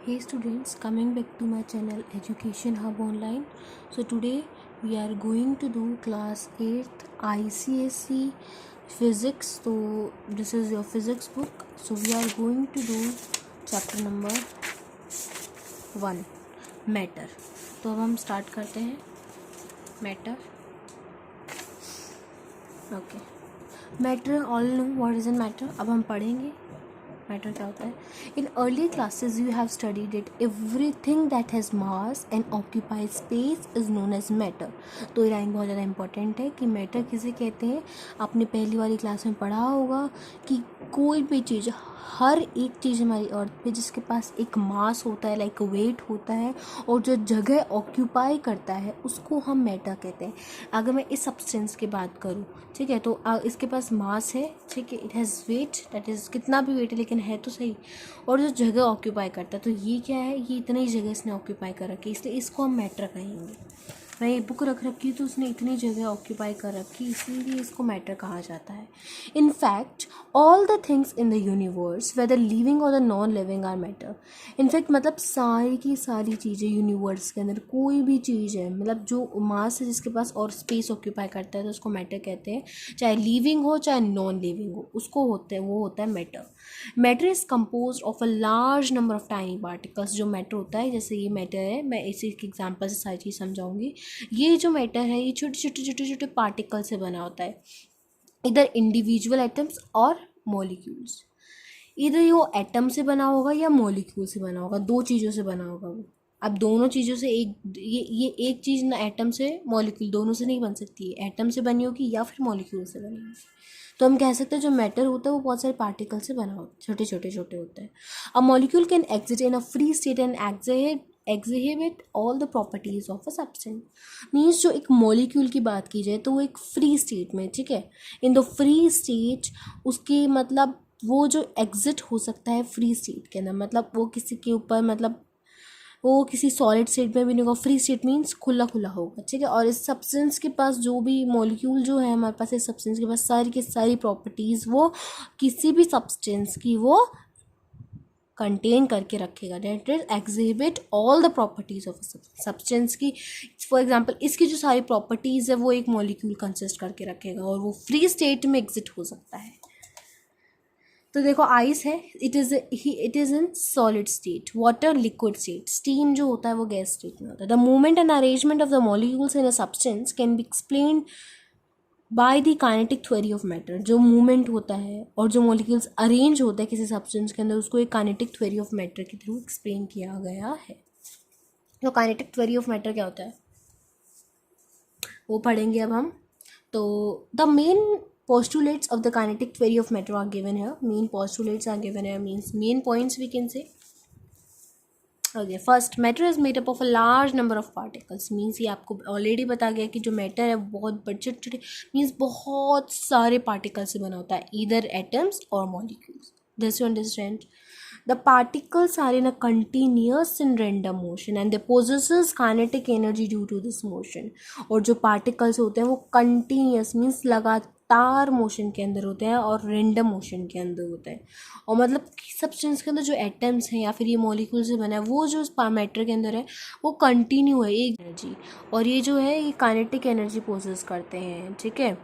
Hey students, coming back to my channel Education Hub Online. So today we are going to do class 8th ICSE physics. So this is your physics book. So we are going to do chapter number 1 matter. तो अब हम start करते हैं matter. Okay. Matter all know what is in matter. अब हम पढ़ेंगे matter क्या होता है. In early classes you have studied it. Everything that has mass and occupied space is known as matter. तो ये लाइन बहुत ज़्यादा इंपॉर्टेंट है कि मैटर किसे कहते हैं. आपने पहली वाली क्लास में पढ़ा होगा कि कोई भी चीज़, हर एक चीज़ हमारी अर्थ पे जिसके पास एक मास होता है, लाइक वेट होता है, और जो जगह ऑक्यूपाई करता है उसको हम मैटर कहते हैं. अगर मैं इस सब्सटेंस की बात करूँ, ठीक है, तो इसके पास मास है, ठीक है, it has wait, that is कितना भी वेट है लेकिन है तो सही, और जो जगह ऑक्यूपाई करता है, तो ये क्या है, ये इतनी ही जगह इसने ऑक्यूपाई कर रखी है, इसलिए इसको हम मैटर कहेंगे. मैं ये बुक रख रखी तो उसने इतनी जगह ऑक्यूपाई कर रखी, इसीलिए इसको मैटर कहा जाता है. In fact all the things in the universe whether living और the non living are matter. In fact मतलब सारी की सारी चीज़ें यूनिवर्स के अंदर, कोई भी चीज़ है, मतलब जो मास है जिसके पास और स्पेस ऑक्यूपाई करता है, तो उसको मैटर कहते हैं. चाहे लिविंग हो चाहे नॉन लिविंग हो, उसको होते हैं, वो होता है matter. Matter is compose of a large number of tiny particles. जो मैटर होता है, जैसे ये मैटर है, मैं इसी के एग्जाम्पल से सारी चीज़ समझाऊंगी. ये जो मैटर है ये छोटे छोटे छोटे छोटे पार्टिकल से बना होता है, इधर इंडिविजुअल एटम्स और मॉलिक्यूल्स. इधर ये एटम से बना होगा या मॉलिक्यूल से बना होगा, दो चीज़ों से बना होगा वो. अब दोनों चीज़ों से ये एक चीज़ ना एटम से मॉलिक्यूल दोनों से नहीं बन सकती है, एटम से बनी होगी या फिर मॉलिक्यूल से बनी होगी. तो हम कह सकते हैं जो मैटर होता है वो बहुत सारे पार्टिकल से बना होता है, छोटे छोटे छोटे होते हैं. A molecule can exist in a free state and exhibit all the properties of a substance. Means जो एक मॉलिक्यूल की बात की जाए तो वो एक फ्री स्टेट में, ठीक है, इन द फ्री स्टेट उसके मतलब वो जो एग्जिट हो सकता है फ्री स्टेट के अंदर, मतलब वो किसी के ऊपर, मतलब वो किसी सॉलिड स्टेट में भी नहीं होगा. फ्री स्टेट मीन्स खुला खुला होगा, ठीक है. और इस सब्सटेंस के पास जो भी मॉलिक्यूल जो है हमारे पास, इस सब्सटेंस के पास सारी की सारी प्रॉपर्टीज़ वो किसी भी सब्सटेंस की वो कंटेन करके रखेगा. That is exhibit all the properties of substance की. फॉर एग्जांपल इसकी जो सारी प्रॉपर्टीज़ है वो एक मॉलिक्यूल कंसिस्ट करके रखेगा, और वो फ्री स्टेट में एग्जिट हो सकता है. तो देखो आइस है, it is in solid state, water liquid state, steam जो होता है वो गैस स्टेट में होता है. The movement and arrangement of the molecules in a substance can be explained by the kinetic theory of matter. जो movement होता है और जो मॉलिक्यूल्स अरेंज होता है किसी सब्सटेंस के अंदर, उसको एक काइनेटिक थ्योरी ऑफ मैटर के थ्रू एक्सप्लेन किया गया है. तो काइनेटिक थ्योरी ऑफ मैटर क्या होता है वो पढ़ेंगे अब हम. तो the main postulates of the kinetic theory of matter are given here. Main postulates are given here, means main points we can say. Okay, first matter is made up of a large number of particles. means ये आपको already बता गया कि जो matter है बहुत बड़े छोटे छोटे, मीन्स बहुत सारे पार्टिकल से बना होता है, ईदर एटम्स और molecules. This you understand. The particles are in a continuous and random motion and they possesses kinetic energy due to this motion. और जो particles होते हैं वो continuous means लगातार मोशन के अंदर होते हैं और random मोशन के अंदर होते हैं. और मतलब सब्सटेंस के अंदर जो एटम्स हैं या फिर ये मॉलिक्यूल से बना है वो जो मैटर के अंदर है वो कंटिन्यू है एक एनर्जी, और ये जो है ये काइनेटिक एनर्जी पोजेस करते हैं, ठीक है.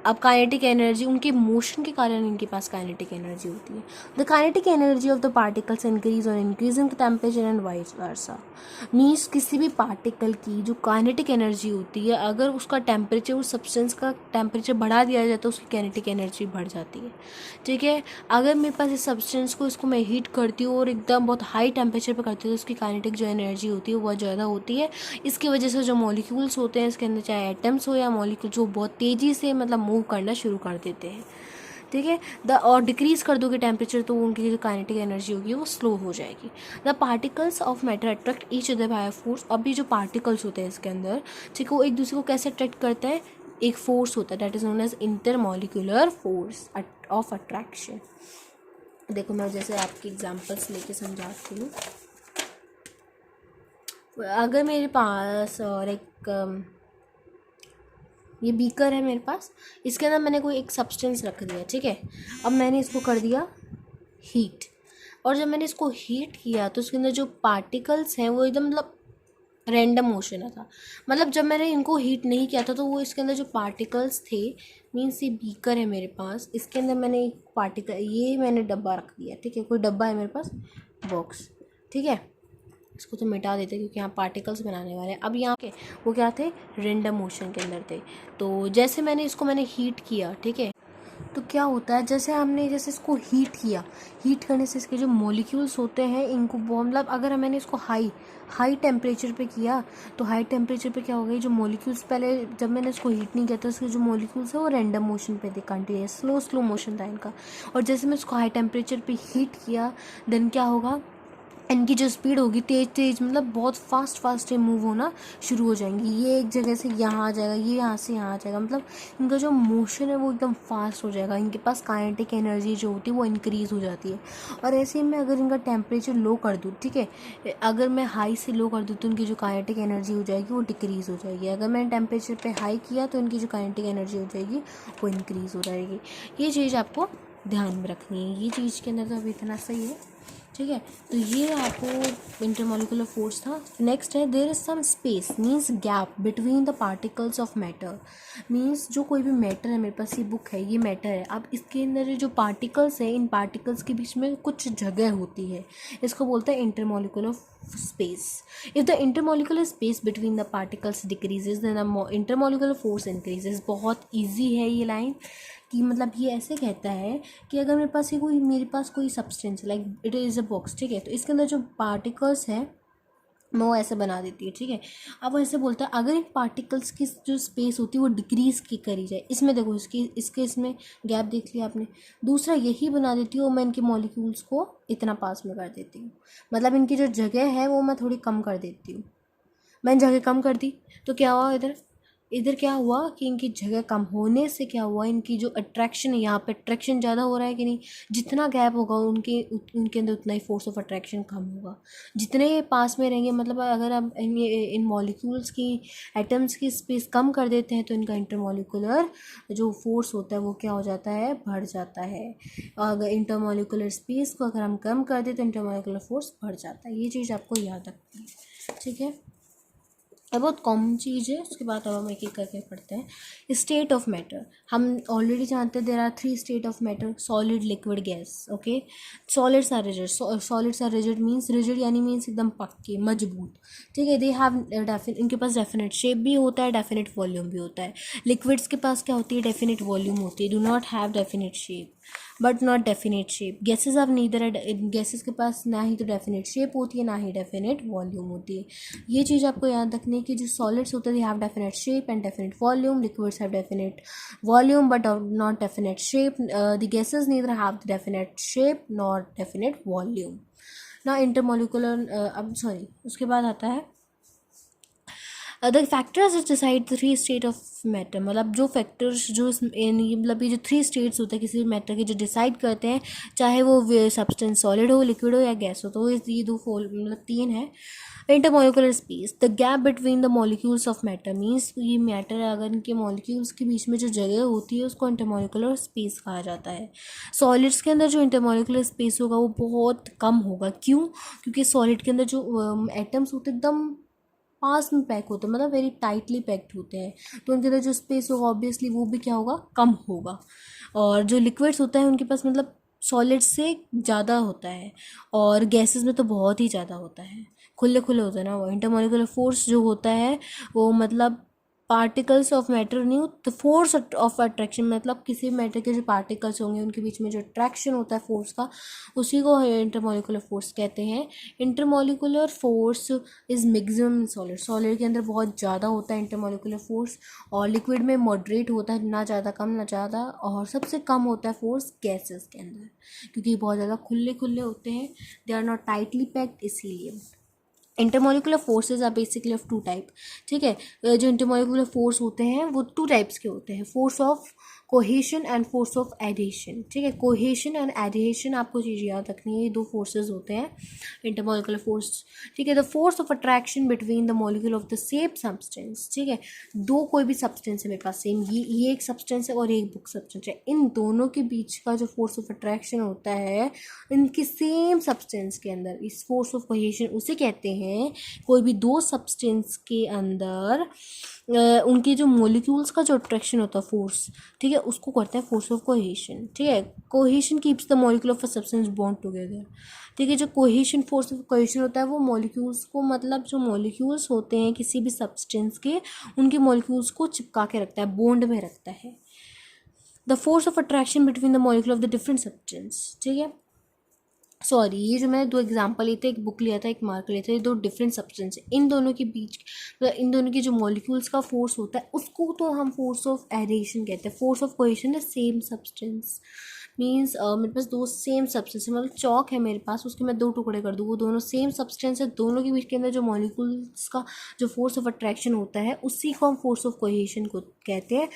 अब काइनेटिक एनर्जी उनके मोशन के कारण इनके पास काइनेटिक एनर्जी होती है. The kinetic energy of the particles increase और increasing temperature and vice versa. Means किसी भी पार्टिकल की जो काइनेटिक एनर्जी होती है, अगर उसका टेम्परेचर, उस सब्सटेंस का टेम्परेचर बढ़ा दिया जाए तो उसकी काइनेटिक एनर्जी बढ़ जाती है, ठीक है. अगर मेरे पास इस सब्सटेंस को, इसको मैं हीट करती हूँ और एकदम बहुत हाई टेम्परेचर पर करती हूँ तो उसकी काइनेटिक जो एनर्जी होती है वो बहुत ज़्यादा होती है. इसकी वजह से जो मॉलिक्यूल्स होते हैं इसके अंदर, चाहे एटम्स हो या मॉलिक्यूल्स, वो बहुत तेज़ी से मतलब मूव करना शुरू कर देते हैं, ठीक है. और डिक्रीज़ कर दोगे टेम्परेचर तो उनकी जो काइनेटिक एनर्जी होगी वो स्लो हो जाएगी. The particles of matter attract each other by force. अभी जो पार्टिकल्स होते हैं इसके अंदर, ठीक है, वो एक दूसरे को कैसे अट्रैक्ट करते हैं, एक फोर्स होता है, that is known as intermolecular force of attraction. देखो मैं जैसे आपकी एग्जांपल्स लेके समझाती हूँ. अगर मेरे पास और एक ये बीकर है मेरे पास, इसके अंदर मैंने कोई एक सब्सटेंस रख दिया, ठीक है. अब मैंने इसको कर दिया हीट. और जब मैंने इसको हीट किया तो उसके अंदर जो पार्टिकल्स हैं वो एकदम मतलब रैंडम मोशन था। मतलब जब मैंने इनको हीट नहीं किया था तो वो इसके अंदर जो पार्टिकल्स थे, मीन्स ये बीकर है मेरे पास, इसके अंदर मैंने एक पार्टिकल, ये मैंने डब्बा रख दिया, ठीक है, कोई डब्बा है मेरे पास, बॉक्स, ठीक है, इसको तो मिटा देते क्योंकि यहाँ पार्टिकल्स बनाने वाले हैं। अब यहाँ के वो क्या थे, रैंडम मोशन के अंदर थे। तो जैसे मैंने हीट किया, ठीक है, तो क्या होता है, जैसे इसको हीट किया, हीट करने से इसके जो मॉलिक्यूल्स होते हैं इनको मतलब अगर मैंने इसको हाई टेम्परेचर पे किया तो हाई टेम्परेचर पे क्या हो गई, जो मॉलिक्यूल्स पहले जब मैंने इसको हीट नहीं किया तो इसके जो मॉलिक्यूल्स है वो रैंडम मोशन पे थे, कंटिन्यूस स्लो मोशन था इनका। और जैसे मैं इसको हाई टेम्परेचर पे हीट किया देन क्या होगा, इनकी जो स्पीड होगी तेज मतलब बहुत फास्ट मूव होना शुरू हो जाएंगी। ये एक जगह से यहाँ आ जाएगा, ये यहाँ से यहाँ आ जाएगा, मतलब इनका जो मोशन है वो एकदम फास्ट हो जाएगा। इनके पास काइनेटिक एनर्जी जो होती है वो इंक्रीज़ हो जाती है। और ऐसे ही मैं अगर इनका टेम्परेचर लो कर दूँ, ठीक है, अगर मैं हाई से लो कर दूँ तो इनकी जो काइनेटिक एनर्जी हो जाएगी वो डिक्रीज़ हो जाएगी। अगर मैंने टेम्परेचर पे हाई किया तो इनकी जो काइनेटिक एनर्जी हो जाएगी वो इंक्रीज़ हो जाएगी। ये चीज़ आपको ध्यान में रखनी है। ये चीज़ के अंदर तो अभी इतना सही है, ठीक है। तो ये आपको इंटरमॉलिकुलर फोर्स था। नेक्स्ट है there is some space means gap between the particles of matter. Means जो कोई भी मैटर है, मेरे पास ये बुक है, ये मैटर है, अब इसके अंदर जो पार्टिकल्स है, इन पार्टिकल्स के बीच में कुछ जगह होती है, इसको बोलते हैं intermolecular space. If the intermolecular space between the particles decreases then the intermolecular force increases. बहुत ईजी है ये लाइन कि मतलब ये ऐसे कहता है कि अगर मेरे पास कोई substance like it is a box, ठीक है, तो इसके अंदर जो पार्टिकल्स हैं मैं वो ऐसे बना देती है, ठीक है। अब वो ऐसे बोलता है अगर इन पार्टिकल्स की जो स्पेस होती है वो डिक्रीज़ की करी जाए, इसमें देखो इसमें गैप देख लिया आपने। दूसरा यही बना देती हूँ मैं, इनके मॉलिक्यूल्स को इतना पास में कर देती हूँ, मतलब इनकी जो जगह है वो मैं थोड़ी कम कर देती हूँ। मैंने जगह कम कर दी तो क्या हुआ, इधर क्या हुआ कि इनकी जगह कम होने से क्या हुआ, इनकी जो अट्रैक्शन है, यहाँ पे अट्रैक्शन ज़्यादा हो रहा है कि नहीं, जितना गैप होगा उनके अंदर उतना ही फोर्स ऑफ अट्रैक्शन कम होगा। जितने ये पास में रहेंगे, मतलब अगर आप इन मॉलिक्यूल्स की एटम्स की स्पेस कम कर देते हैं तो इनका इंटरमॉलिकुलर जो फोर्स होता है वो क्या हो जाता है, बढ़ जाता है। अगर इंटरमॉलिकुलर स्पेस को अगर हम कम कर दें तो इंटरमॉलिकुलर फोर्स बढ़ जाता है। ये चीज़ आपको याद रखनी है, ठीक है। ये बहुत कॉमन चीज़ है। उसके बाद अब हम एक एक करके पढ़ते हैं। स्टेट ऑफ मैटर हम ऑलरेडी जानते हैं, there are 3 state of matter, solid, liquid, gas. Okay, solids are rigid, solids are rigid means rigid यानी मीन्स एकदम पक्के मजबूत, ठीक है। दे हैव इनके पास डेफिनेट शेप भी होता है, डेफिनेट वॉल्यूम भी होता है। लिक्विड्स के पास क्या होती है, डेफिनेट वॉल्यूम होती है, do not have definite shape but not definite shape. Gases are neither, gases के पास ना ही तो डेफिनेट शेप होती है ना ही डेफिनेट वॉल्यूम होती है। ये चीज़ आपको याद रखनी है कि जो सॉलिड्स होते हैं they have definite shape and definite volume, liquids have definite volume but not definite shape, the gases neither have definite shape not definite volume ना इंटरमॉलिकुलर। अब सॉरी, उसके बाद आता है the factors is decide the 3 state of matter. मतलब जो factors जो मतलब ये जो 3 स्टेट्स होते हैं किसी भी मैटर के, जो डिसाइड करते हैं चाहे वो सब्सटेंस सॉलिड हो, लिक्विड हो या गैस हो, तो ये दो मतलब 3 है। Intermolecular space the gap between the molecules of matter means ये मैटर अगर इनके मॉलिक्यूल्स के बीच में जो जगह होती है उसको इंटरमॉलिकुलर स्पेस कहा जाता है। सॉलिड्स के अंदर जो इंटरमॉलिकुलर स्पेस होगा वो बहुत कम होगा। क्यों? क्योंकि सॉलिड के अंदर जो एटम्स होते एकदम पास में पैक होते हैं, मतलब वेरी टाइटली पैक्ड होते हैं, तो उनके अंदर जो स्पेस होगा ऑब्वियसली वो भी क्या होगा, कम होगा। और जो लिक्विड्स होता है उनके पास मतलब सॉलिड से ज़्यादा होता है, और गैसेस में तो बहुत ही ज़्यादा होता है, खुले खुले होते हैं ना। वो इंटरमॉलिकुलर फोर्स जो होता है वो मतलब पार्टिकल्स ऑफ मैटर नहीं, तो फोर्स ऑफ अट्रैक्शन मतलब किसी भी मैटर के जो पार्टिकल्स होंगे उनके बीच में जो अट्रैक्शन होता है फोर्स का, उसी को इंटरमॉलिकुलर फोर्स कहते हैं। Intermolecular force is maximum solid, solid के अंदर बहुत ज़्यादा होता है इंटरमॉलिकुलर फोर्स, और लिक्विड में मॉडरेट होता है, ना ज़्यादा कम ना ज़्यादा, और सबसे कम होता है फोर्स गैसेस के अंदर, क्योंकि बहुत ज़्यादा खुले खुले होते हैं, they are not tightly packed, इसीलिए। Intermolecular forces are basically of 2 type, ठीक है। जो इंटरमॉलिकुलर फोर्स होते हैं वो 2 टाइप्स के होते हैं, force of cohesion and force of adhesion, ठीक है। कोहेशन एंड एडिशन आपको चीज़ याद रखनी है, ये दो फोर्सेस होते हैं, इंटरमोलिकुलर फोर्स, ठीक है। The force of attraction between the molecule of the same substance, ठीक है। दो कोई भी सब्सटेंस है मेरे पास सेम, ये एक सब्सटेंस है और एक बुक सब्सटेंस है, इन दोनों के बीच का जो फोर्स ऑफ अट्रैक्शन होता है इनकी सेम सब्सटेंस के अंदर, इस फोर्स ऑफ कोहेशन उसे कहते हैं। कोई भी दो सब्सटेंस के अंदर उनके जो मॉलिक्यूल्स का जो अट्रैक्शन होता है फोर्स, ठीक है, उसको करते हैं फोर्स ऑफ कोहेशन, ठीक है। Cohesion keeps the molecule of a substance bond together, ठीक है। जो कोहेशन फोर्स ऑफ कोहेशन होता है वो मॉलिक्यूल्स को, मतलब जो मॉलिक्यूल्स होते हैं किसी भी सब्सटेंस के, उनके मॉलिक्यूल्स को चिपका के रखता है, बॉन्ड में रखता है। The force of attraction between the molecule of the different substance, ठीक है। सॉरी, ये जो मैंने दो एग्जांपल लिए थे, एक बुक लिया था एक मार्कर लिया था, ये दो डिफरेंट सब्सटेंस है, इन दोनों के बीच, मतलब इन दोनों के जो मॉलिक्यूल्स का फोर्स होता है उसको तो हम फोर्स ऑफ एडिशन कहते हैं। फोर्स ऑफ कोहेशन है सेम सब्सटेंस, मीन्स मेरे पास दो सेम सब्सटेंस है, मतलब चौक है मेरे पास, उसके मैं दो टुकड़े कर दूँ, वो दोनों सेम सब्सटेंस है, दोनों के बीच के अंदर जो मॉलिक्यूल्स का जो फोर्स ऑफ अट्रैक्शन होता है उसी को हम फोर्स ऑफ कोहेशन को कहते हैं।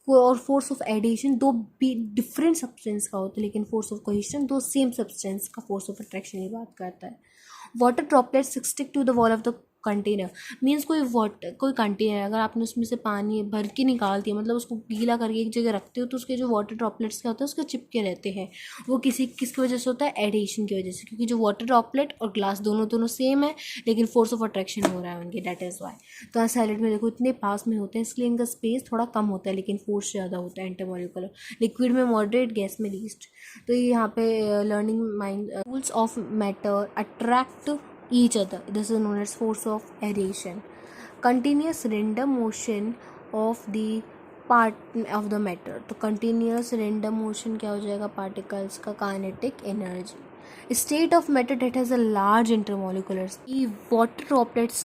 और फोर्स ऑफ एडिशन दो भी डिफरेंट सब्सटेंस का होता है, लेकिन फोर्स ऑफ कोहेशन दो सेम सब्सटेंस का फोर्स ऑफ अट्रैक्शन की बात करता है। Water droplets stick to the wall of the container, means कोई कंटेनर अगर आपने उसमें से पानी भर के निकाल दिया, मतलब उसको गीला करके एक जगह रखते हो, तो उसके जो वाटर ड्रॉपलेट्स क्या होता है उसके चिपके रहते हैं। वो किसकी वजह से होता है? एडिशन की वजह से, क्योंकि जो वाटर ड्रॉपलेट और ग्लास दोनों सेम है, लेकिन फोर्स ऑफ अट्रैक्शन हो रहा है उनके, दैट इज़ वाई। तो यहाँ सैलेड में देखो इतने पास में होते हैं, इसलिए इनका स्पेस थोड़ा कम होता है, लेकिन फोर्स ज़्यादा होता है इंटरमॉलिक्यूलर। लिक्विड में मॉडरेट, गैस में लीस्ट। तो ये यहाँ पे learning mind rules of matter attract each other, this is known as force of adhesion. Continuous random motion of the part of the matter, तो continuous random motion क्या हो जाएगा? particles का kinetic energy. State of matter that has a large intermolecular, water droplets